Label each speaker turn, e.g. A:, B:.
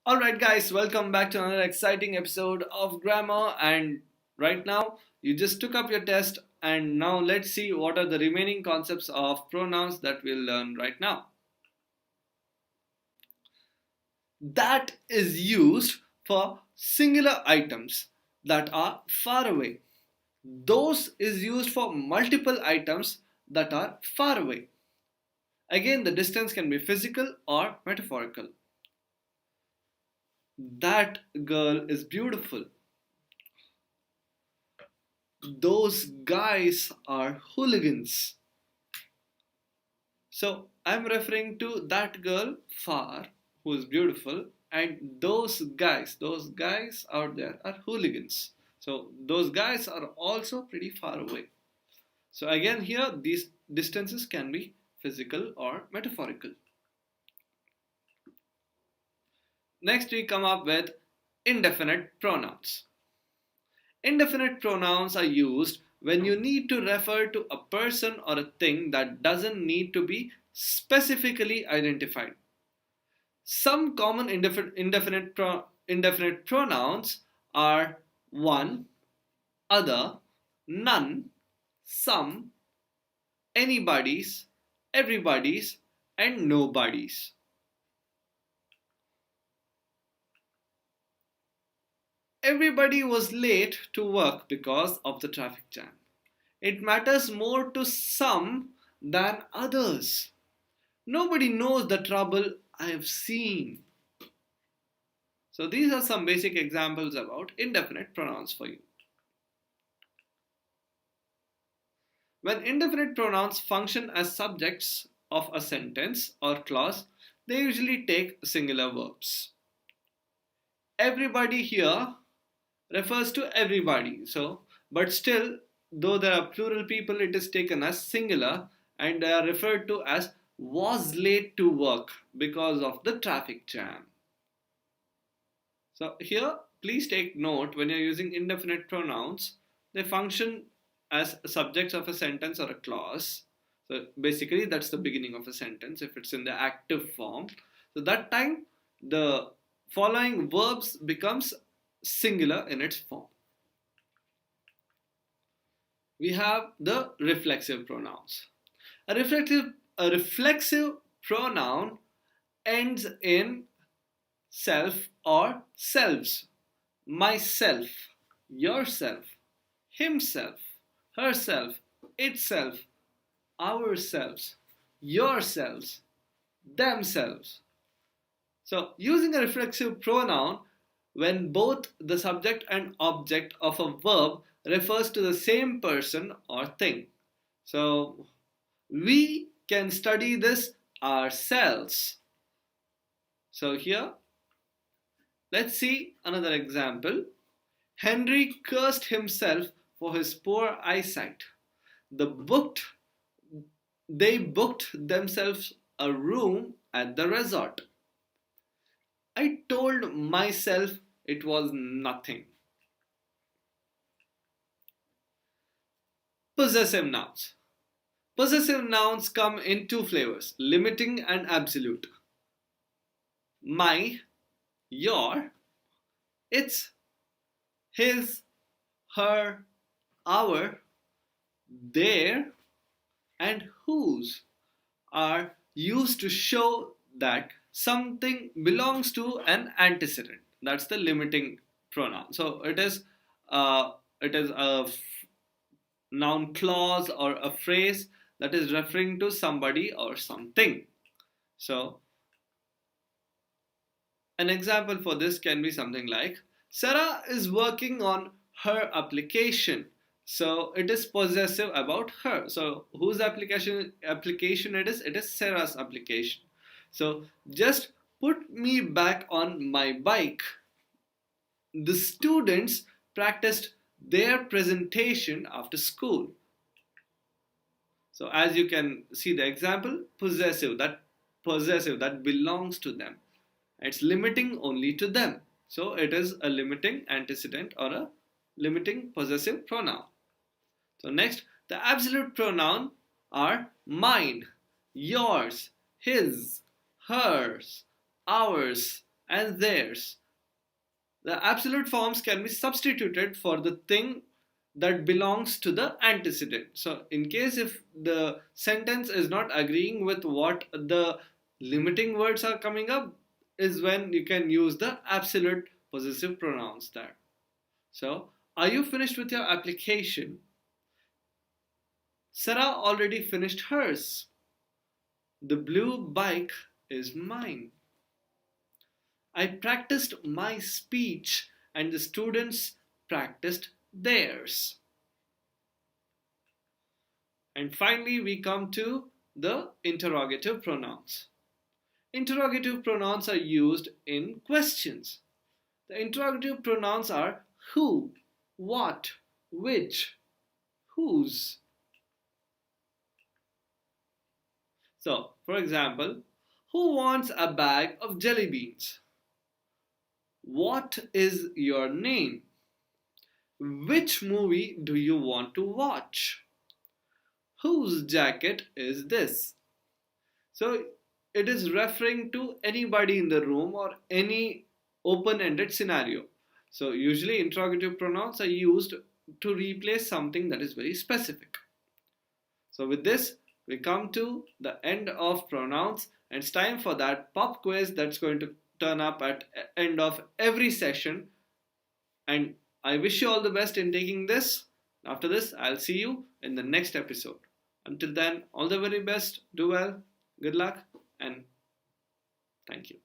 A: Alright, guys, welcome back to another exciting episode of Grammar. And right now, you just took up your test, and now let's see what are the remaining concepts of pronouns that we'll learn right now. That is used for singular items that are far away. Those is used for multiple items that are far away. Again, the distance can be physical or metaphorical. That girl is beautiful. Those guys are hooligans. So I'm referring to that girl far who is beautiful, and those guys out there are hooligans. So those guys are also pretty far away. So again, here these distances can be physical or metaphorical. Next, we come up with indefinite pronouns. Indefinite pronouns are used when you need to refer to a person or a thing that doesn't need to be specifically identified. Some common indefinite pronouns are one, other, none, some, anybody's, everybody's, and nobody's. Everybody was late to work because of the traffic jam. It matters more to some than others. Nobody knows the trouble I have seen. So these are some basic examples about indefinite pronouns for you. When indefinite pronouns function as subjects of a sentence or clause, they usually take singular verbs. Everybody here refers to everybody. But still, though there are plural people, it is taken as singular and they are referred to as was late to work because of the traffic jam. So here, please take note when you're using indefinite pronouns, they function as subjects of a sentence or a clause. So basically, that's the beginning of a sentence if it's in the active form. So that time, the following verbs becomes singular in its form. We have the reflexive pronouns. A reflexive pronoun ends in self or selves. Myself, yourself, himself, herself, itself, ourselves, yourselves, themselves. So, using a reflexive pronoun when both the subject and object of a verb refers to the same person or thing. So, we can study this ourselves. So, here, let's see another example. Henry cursed himself for his poor eyesight. The booked, they booked themselves a room at the resort. I told myself it was nothing. Possessive nouns. Possessive nouns come in two flavors, limiting and absolute. My, your, its, his, her, our, their, and whose are used to show that something belongs to an antecedent. That's the limiting pronoun. So it is a noun clause or a phrase that is referring to somebody or something. So an example for this can be something like Sarah is working on her application. So it is possessive about her. So whose application it is? It is Sarah's application. So just put me back on my bike. The students practiced their presentation after school. So as you can see the example, possessive that belongs to them. It's limiting only to them. So it is a limiting antecedent or a limiting possessive pronoun. So next, the absolute pronoun are mine, yours, his, hers, ours, and theirs. The absolute forms can be substituted for the thing that belongs to the antecedent. So, in case if the sentence is not agreeing with what the limiting words are coming up, is when you can use the absolute possessive pronouns there. So, are you finished with your application? Sarah already finished hers. The blue bike is mine. I practiced my speech and the students practiced theirs. And finally, we come to the interrogative pronouns. Interrogative pronouns are used in questions. The interrogative pronouns are who, what, which, whose. So, for example, who wants a bag of jelly beans? What is your name? Which movie do you want to watch? Whose jacket is this? So it is referring to anybody in the room or any open-ended scenario. So usually interrogative pronouns are used to replace something that is very specific. So with this, we come to the end of pronouns, and it's time for that pop quiz that's going to turn up at end of every session. And I wish you all the best in taking this. After this, I'll see you in the next episode. Until then, all the very best, do well, good luck, and thank you.